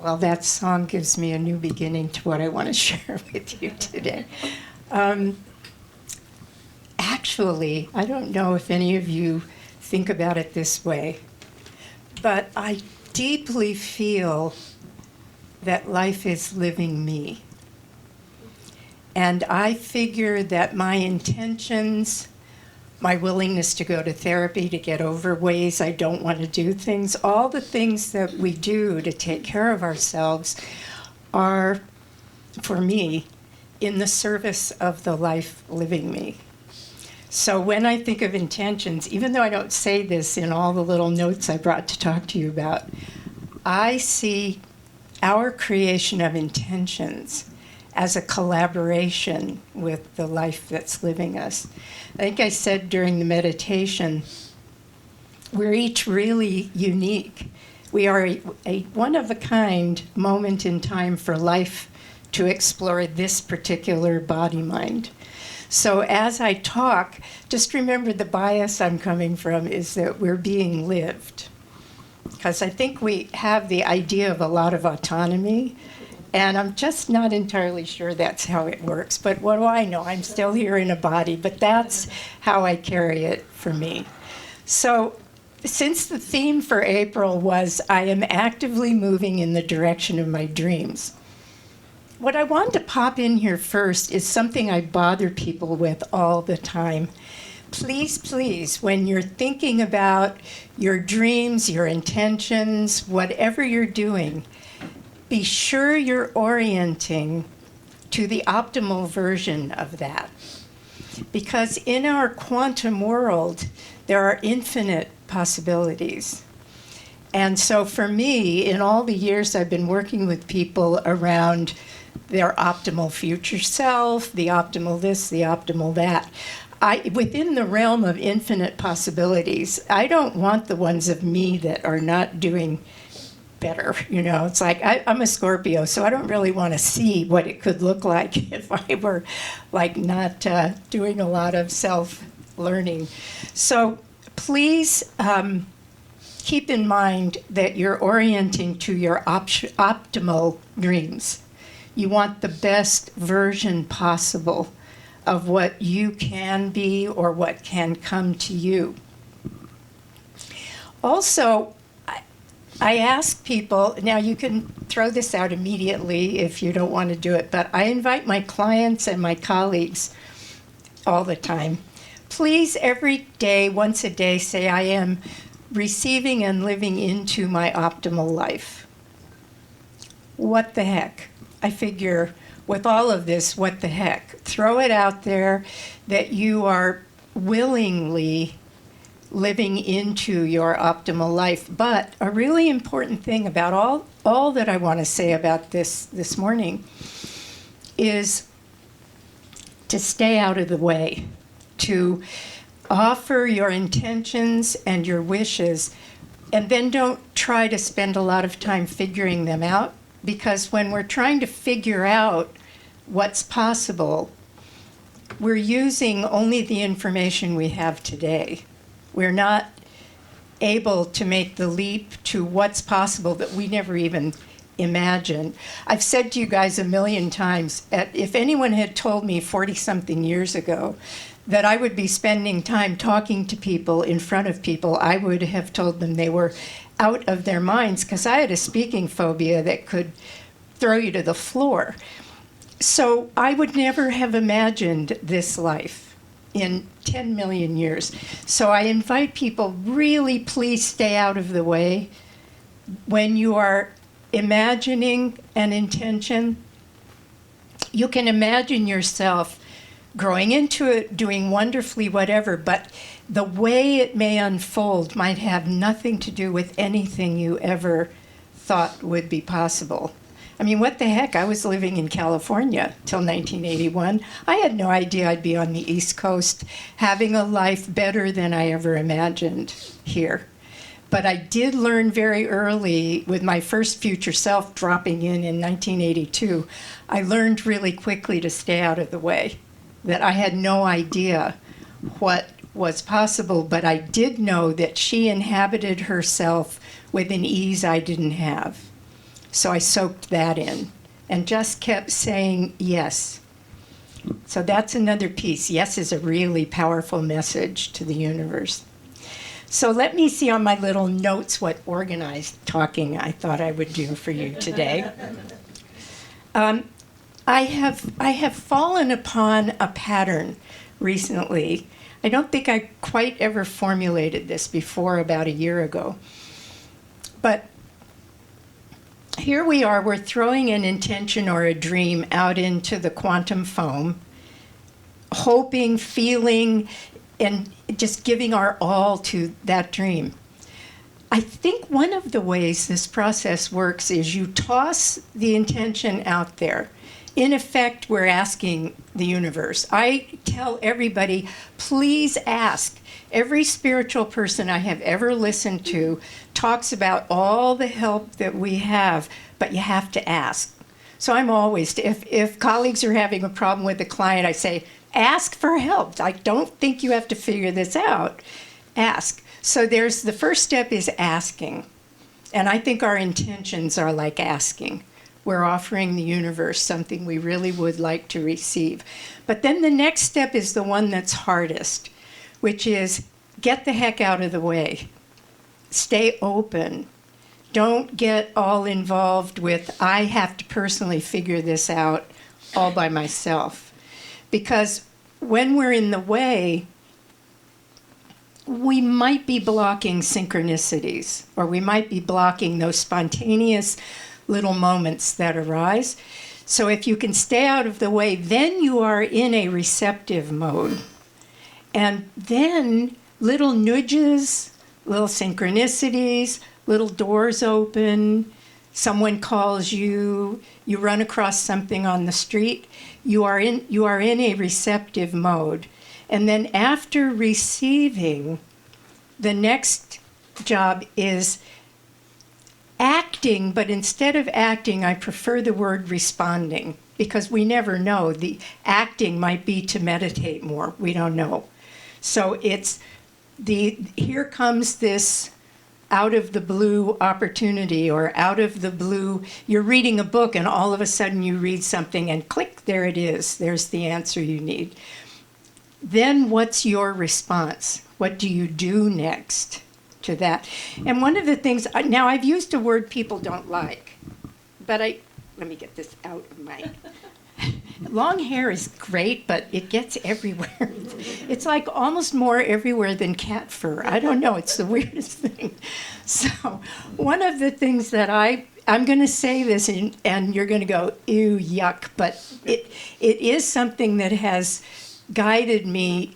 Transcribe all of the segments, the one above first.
Well, that song gives me a new beginning to what I want to share with you today. Actually, I don't know if any of you think about it this way, but I deeply feel that life is living me. And I figure that my intentions, my willingness to go to therapy to get over ways I don't want to do things, all the things that we do to take care of ourselves are, for me, in the service of the life living me. So when I think of intentions, even though I don't say this in all the little notes I brought to talk to you about, I see our creation of intentions as a collaboration with the life that's living us. I think I said during the meditation, we're each really unique. We are a one-of-a-kind moment in time for life to explore this particular body-mind. So as I talk, just remember the bias I'm coming from is that we're being lived. Because I think we have the idea of a lot of autonomy, and I'm just not entirely sure that's how it works. But what do I know? I'm still here in a body, but that's how I carry it for me. So since the theme for April was I am actively moving in the direction of my dreams, what I wanted to pop in here first is something I bother people with all the time. Please, please, when you're thinking about your dreams, your intentions, whatever you're doing, be sure you're orienting to the optimal version of that. Because in our quantum world, there are infinite possibilities. And so for me, in all the years I've been working with people around their optimal future self, the optimal this, the optimal that, within the realm of infinite possibilities, I don't want the ones of me that are not doing better. You know, it's like I'm a Scorpio, so I don't really want to see what it could look like if I were like not doing a lot of self-learning. So please keep in mind that you're orienting to your optimal dreams. You want the best version possible of what you can be or what can come to you. Also, I ask people, now you can throw this out immediately if you don't want to do it, but I invite my clients and my colleagues all the time. Please, every day, once a day, say I am receiving and living into my optimal life. What the heck? I figure with all of this, what the heck? Throw it out there that you are willingly living into your optimal life. But a really important thing about all that I want to say about this morning is to stay out of the way, to offer your intentions and your wishes, and then don't try to spend a lot of time figuring them out. Because when we're trying to figure out what's possible, we're using only the information we have today. We're not able to make the leap to what's possible that we never even imagined. I've said to you guys a million times, if anyone had told me 40-something years ago that I would be spending time talking to people in front of people, I would have told them they were out of their minds, because I had a speaking phobia that could throw you to the floor. So I would never have imagined this life in 10 million years. So I invite people, really please stay out of the way. When you are imagining an intention, you can imagine yourself growing into it, doing wonderfully whatever, but the way it may unfold might have nothing to do with anything you ever thought would be possible. I mean, what the heck? I was living in California till 1981. I had no idea I'd be on the East Coast having a life better than I ever imagined here. But I did learn very early with my first future self dropping in 1982, I learned really quickly to stay out of the way, that I had no idea what was possible, but I did know that she inhabited herself with an ease I didn't have. So I soaked that in and just kept saying yes. So that's another piece. Yes is a really powerful message to the universe. So let me see on my little notes what organized talking I thought I would do for you today. I have fallen upon a pattern recently. I don't think I quite ever formulated this before about a year ago. But here we are, we're throwing an intention or a dream out into the quantum foam, hoping, feeling, and just giving our all to that dream. I think one of the ways this process works is you toss the intention out there. In effect, we're asking the universe. I tell everybody, please ask. Every spiritual person I have ever listened to talks about all the help that we have, but you have to ask. So I'm always, if colleagues are having a problem with a client, I say, ask for help. I don't think you have to figure this out. Ask. So there's the first step is asking. And I think our intentions are like asking. We're offering the universe something we really would like to receive. But then the next step is the one that's hardest, which is get the heck out of the way. Stay open. Don't get all involved with, I have to personally figure this out all by myself. Because when we're in the way, we might be blocking synchronicities, or we might be blocking those spontaneous little moments that arise. So if you can stay out of the way, then you are in a receptive mode. And then little nudges, little synchronicities, little doors open, someone calls you, you run across something on the street, you are in a receptive mode. And then after receiving, the next job is acting, but instead of acting, I prefer the word responding, because we never know. The acting might be to meditate more. We don't know. So here comes this out of the blue opportunity, or out of the blue, you're reading a book and all of a sudden you read something and click, there it is. There's the answer you need. Then what's your response? What do you do next to that? And one of the things, now I've used a word people don't like, but let me get this out of my, long hair is great, but it gets everywhere. It's like almost more everywhere than cat fur. I don't know, it's the weirdest thing. So one of the things that I'm going to say this and you're going to go, ew, yuck, but it is something that has guided me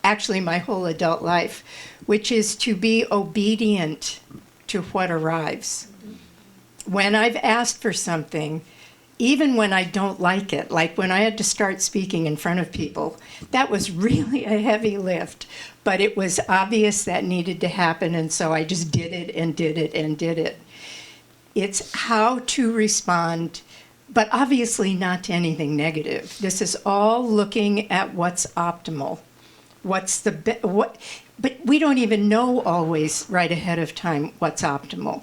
actually my whole adult life, which is to be obedient to what arrives. When I've asked for something, even when I don't like it, like when I had to start speaking in front of people, that was really a heavy lift, but it was obvious that needed to happen, and so I just did it and did it and did it. It's how to respond, but obviously not to anything negative. This is all looking at what's optimal. But we don't even know always right ahead of time what's optimal.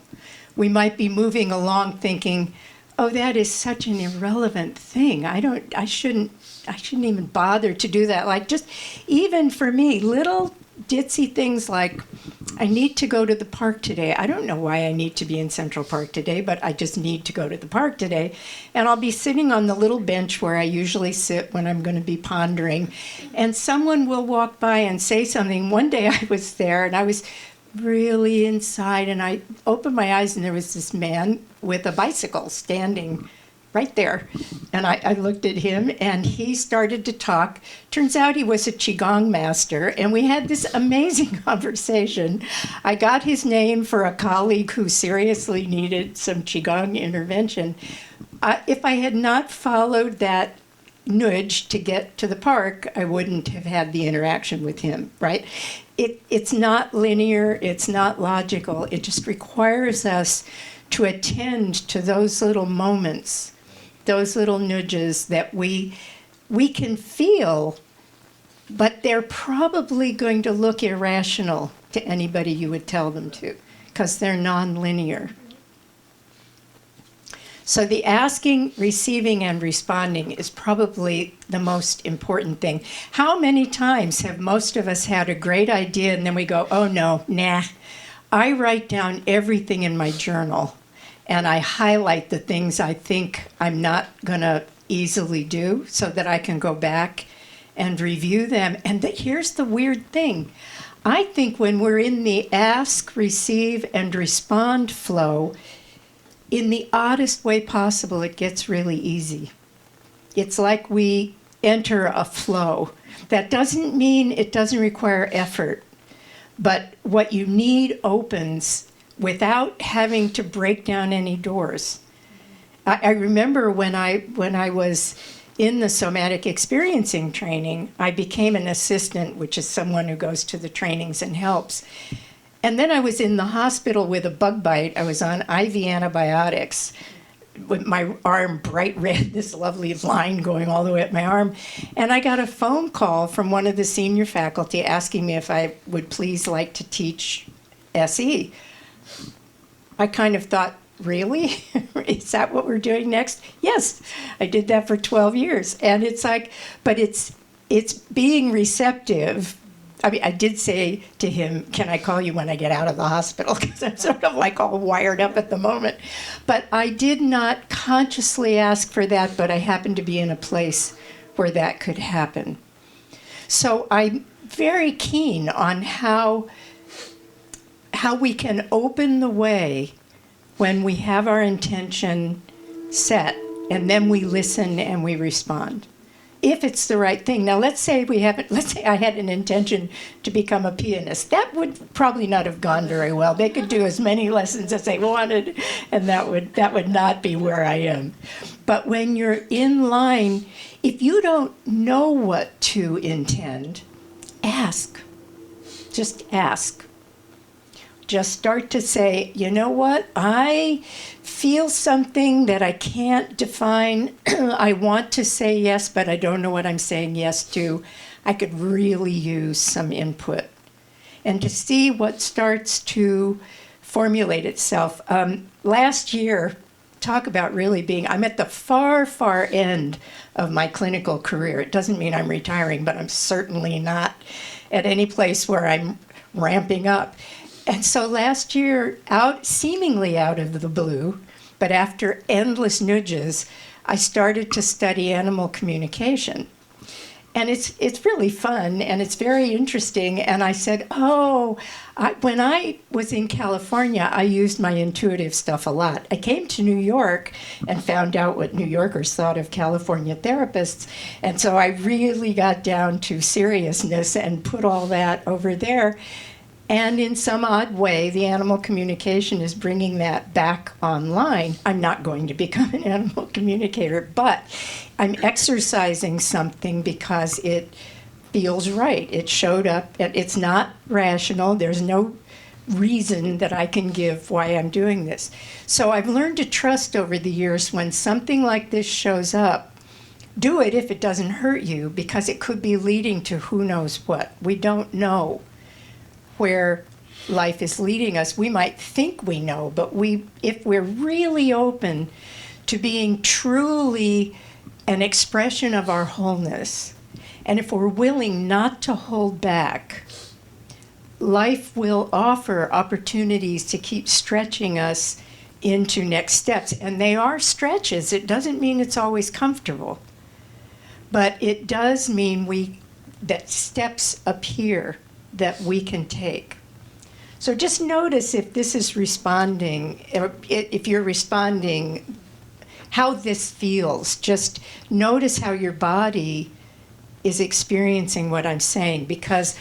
We might be moving along thinking, oh, that is such an irrelevant thing. I shouldn't even bother to do that. Like, just even for me, little ditzy things like, I need to go to the park today. I don't know why I need to be in Central Park today, but I just need to go to the park today. And I'll be sitting on the little bench where I usually sit when I'm going to be pondering, and someone will walk by and say something. One day I was there and I was really inside, and I opened my eyes and there was this man with a bicycle standing right there. And I looked at him and he started to talk. Turns out he was a Qigong master, and we had this amazing conversation. I got his name for a colleague who seriously needed some Qigong intervention. If I had not followed that nudge to get to the park, I wouldn't have had the interaction with him, right? It's not linear, it's not logical. It just requires us to attend to those little moments, those little nudges that we can feel, but they're probably going to look irrational to anybody you would tell them to, because they're non-linear. So the asking, receiving, and responding is probably the most important thing. How many times have most of us had a great idea and then we go, oh no, nah. I write down everything in my journal and I highlight the things I think I'm not going to easily do so that I can go back and review them. And here's the weird thing. I think when we're in the ask, receive, and respond flow, in the oddest way possible, it gets really easy. It's like we enter a flow. That doesn't mean it doesn't require effort, but what you need opens without having to break down any doors. I remember when I was in the somatic experiencing training, I became an assistant, which is someone who goes to the trainings and helps. And then I was in the hospital with a bug bite. I was on IV antibiotics with my arm bright red, this lovely line going all the way up my arm. And I got a phone call from one of the senior faculty asking me if I would please like to teach SE. I kind of thought, really? Is that what we're doing next? Yes, I did that for 12 years. And it's like, but it's being receptive. I mean, I did say to him, can I call you when I get out of the hospital? Because I'm sort of like all wired up at the moment. But I did not consciously ask for that, but I happened to be in a place where that could happen. So I'm very keen on how we can open the way when we have our intention set, and then we listen and we respond. If it's the right thing. Now, let's say I had an intention to become a pianist. That would probably not have gone very well. They could do as many lessons as they wanted, and that would not be where I am. But when you're in line, if you don't know what to intend, ask. Just ask. Just start to say, you know what, I feel something that I can't define. I want to say yes, but I don't know what I'm saying yes to. I could really use some input. And to see what starts to formulate itself. Last year, talk about really I'm at the far, far end of my clinical career. It doesn't mean I'm retiring, but I'm certainly not at any place where I'm ramping up. And so last year, seemingly out of the blue, but after endless nudges, I started to study animal communication. And it's really fun, and it's very interesting. And I said, when I was in California, I used my intuitive stuff a lot. I came to New York and found out what New Yorkers thought of California therapists. And so I really got down to seriousness and put all that over there. And in some odd way, the animal communication is bringing that back online. I'm not going to become an animal communicator, but I'm exercising something because it feels right. It showed up. It's not rational. There's no reason that I can give why I'm doing this. So I've learned to trust over the years when something like this shows up, do it if it doesn't hurt you, because it could be leading to who knows what. We don't know where life is leading us. We might think we know, but if we're really open to being truly an expression of our wholeness, and if we're willing not to hold back, life will offer opportunities to keep stretching us into next steps. And they are stretches. It doesn't mean it's always comfortable, but it does mean that steps appear that we can take. So just notice if this is responding, if you're responding, how this feels. Just notice how your body is experiencing what I'm saying, because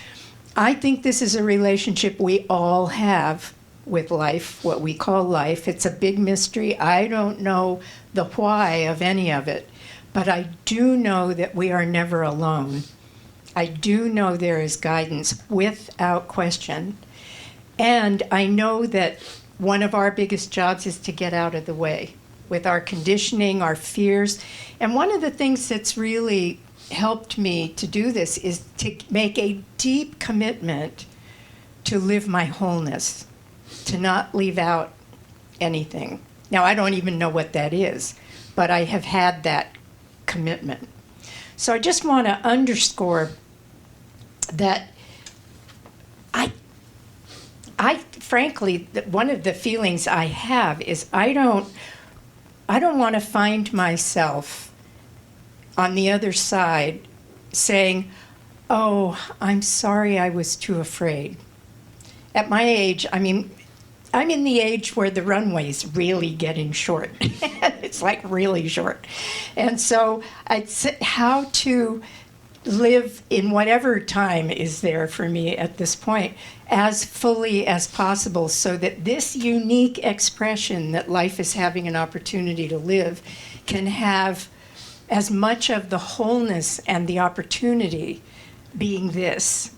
I think this is a relationship we all have with life, what we call life. It's a big mystery. I don't know the why of any of it, but I do know that we are never alone. I do know there is guidance without question. And I know that one of our biggest jobs is to get out of the way with our conditioning, our fears. And one of the things that's really helped me to do this is to make a deep commitment to live my wholeness, to not leave out anything. Now, I don't even know what that is, but I have had that commitment. So I just want to underscore that I frankly, one of the feelings I have is I don't want to find myself on the other side saying, oh, I'm sorry I was too afraid. At my age, I mean, I'm in the age where the runway's really getting short. It's like really short. And so I'd say how to live in whatever time is there for me at this point as fully as possible, so that this unique expression that life is having an opportunity to live can have as much of the wholeness and the opportunity being this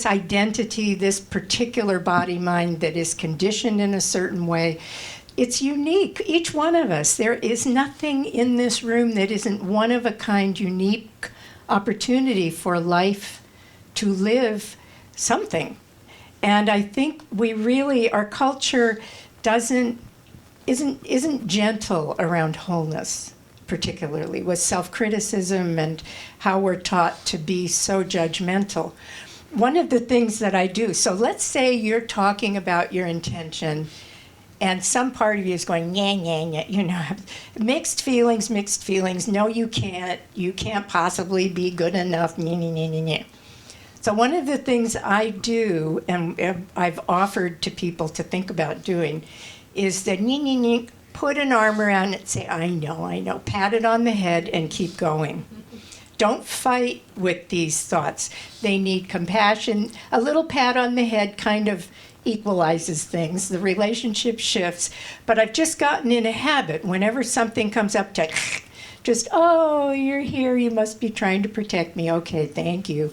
identity, this particular body mind that is conditioned in a certain way. It's unique, each one of us. There is nothing in this room that isn't one of a kind, unique opportunity for life to live something. And I think we really, our culture isn't gentle around wholeness, particularly with self-criticism and how we're taught to be so judgmental. One of the things that I do, so let's say you're talking about your intention and some part of you is going, yeah, yeah, yeah, you know, mixed feelings. No, you can't possibly be good enough, yeah, yeah, yeah, yeah. So one of the things I do, and I've offered to people to think about doing, is that put an arm around it, say, I know, pat it on the head and keep going. Don't fight with these thoughts. They need compassion. A little pat on the head kind of equalizes things. The relationship shifts. But I've just gotten in a habit, whenever something comes up, to just, oh, you're here, you must be trying to protect me. Okay, thank you.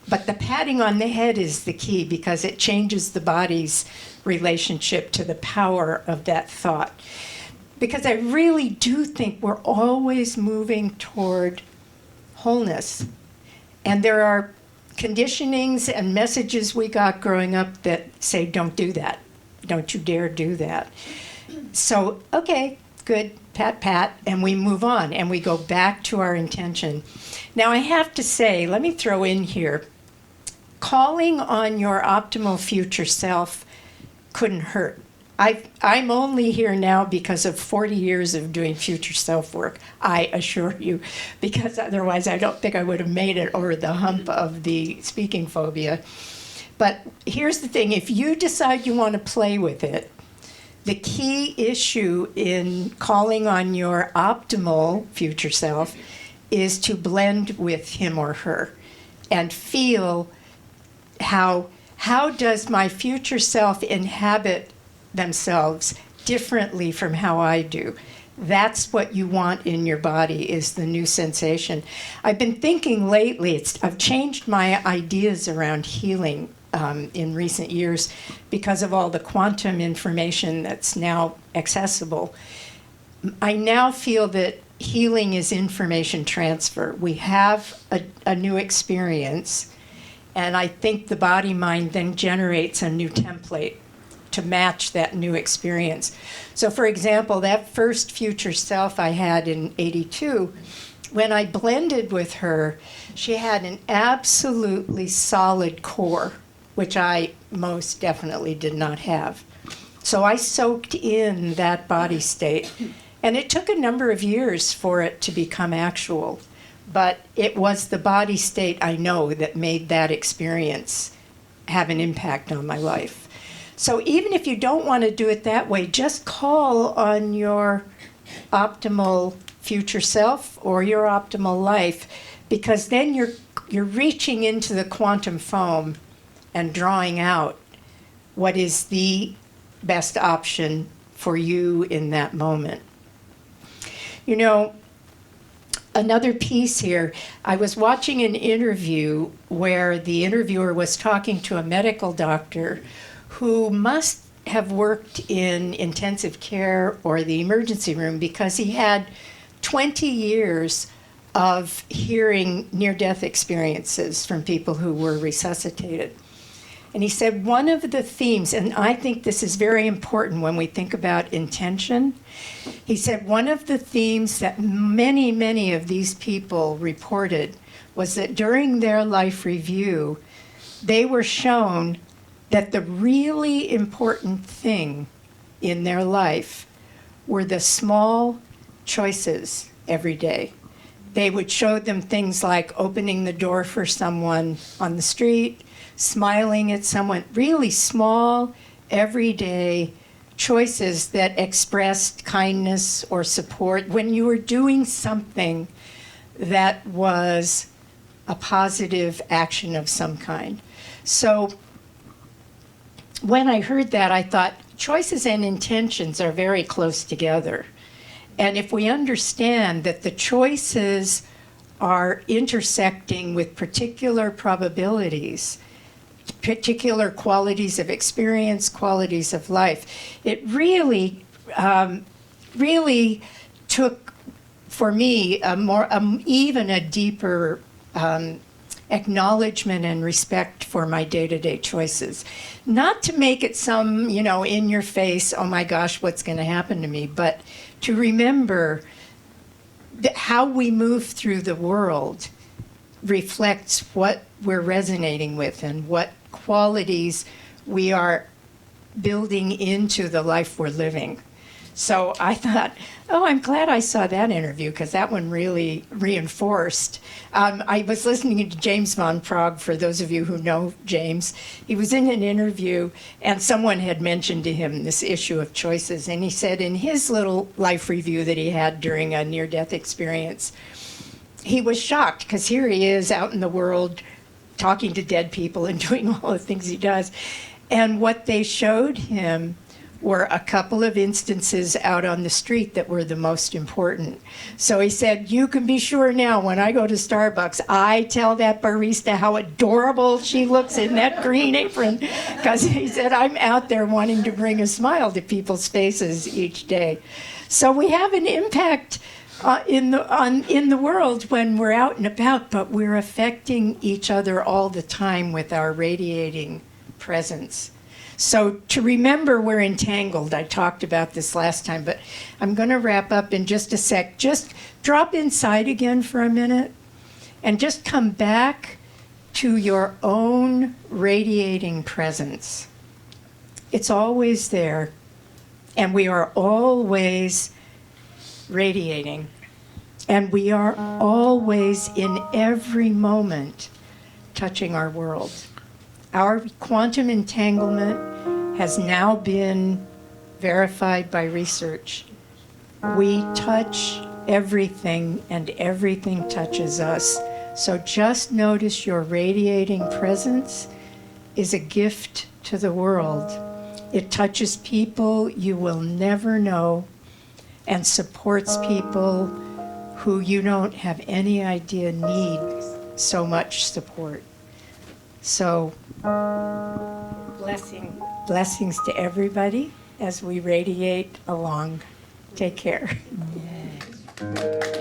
But the patting on the head is the key, because it changes the body's relationship to the power of that thought. Because I really do think we're always moving toward wholeness. And there are conditionings and messages we got growing up that say, don't do that. Don't you dare do that. So, okay, good, pat, pat, and we move on and we go back to our intention. Now, I have to say, let me throw in here, calling on your optimal future self couldn't hurt. I'm only here now because of 40 years of doing future self work, I assure you, because otherwise I don't think I would have made it over the hump of the speaking phobia. But here's the thing, if you decide you want to play with it, the key issue in calling on your optimal future self is to blend with him or her and feel how does my future self inhabit themselves differently from how I do. That's what you want in your body, is the new sensation. I've been thinking lately, I've changed my ideas around healing in recent years because of all the quantum information that's now accessible. I now feel that healing is information transfer. We have a new experience, and I think the body-mind then generates a new template to match that new experience. So for example, that first future self I had in '82, when I blended with her, she had an absolutely solid core, which I most definitely did not have. So I soaked in that body state, and it took a number of years for it to become actual, but it was the body state I know that made that experience have an impact on my life. So even if you don't want to do it that way, just call on your optimal future self or your optimal life, because then you're reaching into the quantum foam and drawing out what is the best option for you in that moment. You know, another piece here, I was watching an interview where the interviewer was talking to a medical doctor who must have worked in intensive care or the emergency room, because he had 20 years of hearing near-death experiences from people who were resuscitated. And he said one of the themes, and I think this is very important when we think about intention, he said one of the themes that many, many of these people reported was that during their life review, they were shown that the really important thing in their life were the small choices every day. They would show them things like opening the door for someone on the street, smiling at someone, really small, everyday choices that expressed kindness or support when you were doing something that was a positive action of some kind. So when I heard that, I thought choices and intentions are very close together. And if we understand that the choices are intersecting with particular probabilities, particular qualities of experience, qualities of life, it really, really took, for me, even a deeper acknowledgement and respect for my day-to-day choices. Not to make it some, in your face, oh my gosh, what's going to happen to me, but to remember that how we move through the world reflects what we're resonating with and what qualities we are building into the life we're living. So I thought, oh, I'm glad I saw that interview because that one really reinforced. I was listening to James Van Praagh, for those of you who know James. He was in an interview and someone had mentioned to him this issue of choices. And he said in his little life review that he had during a near-death experience, he was shocked because here he is out in the world talking to dead people and doing all the things he does. And what they showed him were a couple of instances out on the street that were the most important. So he said, you can be sure now when I go to Starbucks, I tell that barista how adorable she looks in that green apron, because he said, I'm out there wanting to bring a smile to people's faces each day. So we have an impact in the world when we're out and about, but we're affecting each other all the time with our radiating presence. So to remember we're entangled, I talked about this last time, but I'm going to wrap up in just a sec. Just drop inside again for a minute and just come back to your own radiating presence. It's always there, and we are always radiating, and we are always in every moment touching our world. Our quantum entanglement has now been verified by research. We touch everything and everything touches us. So just notice your radiating presence is a gift to the world. It touches people you will never know and supports people who you don't have any idea need so much support. So blessings to everybody as we radiate along. Take care. Yes.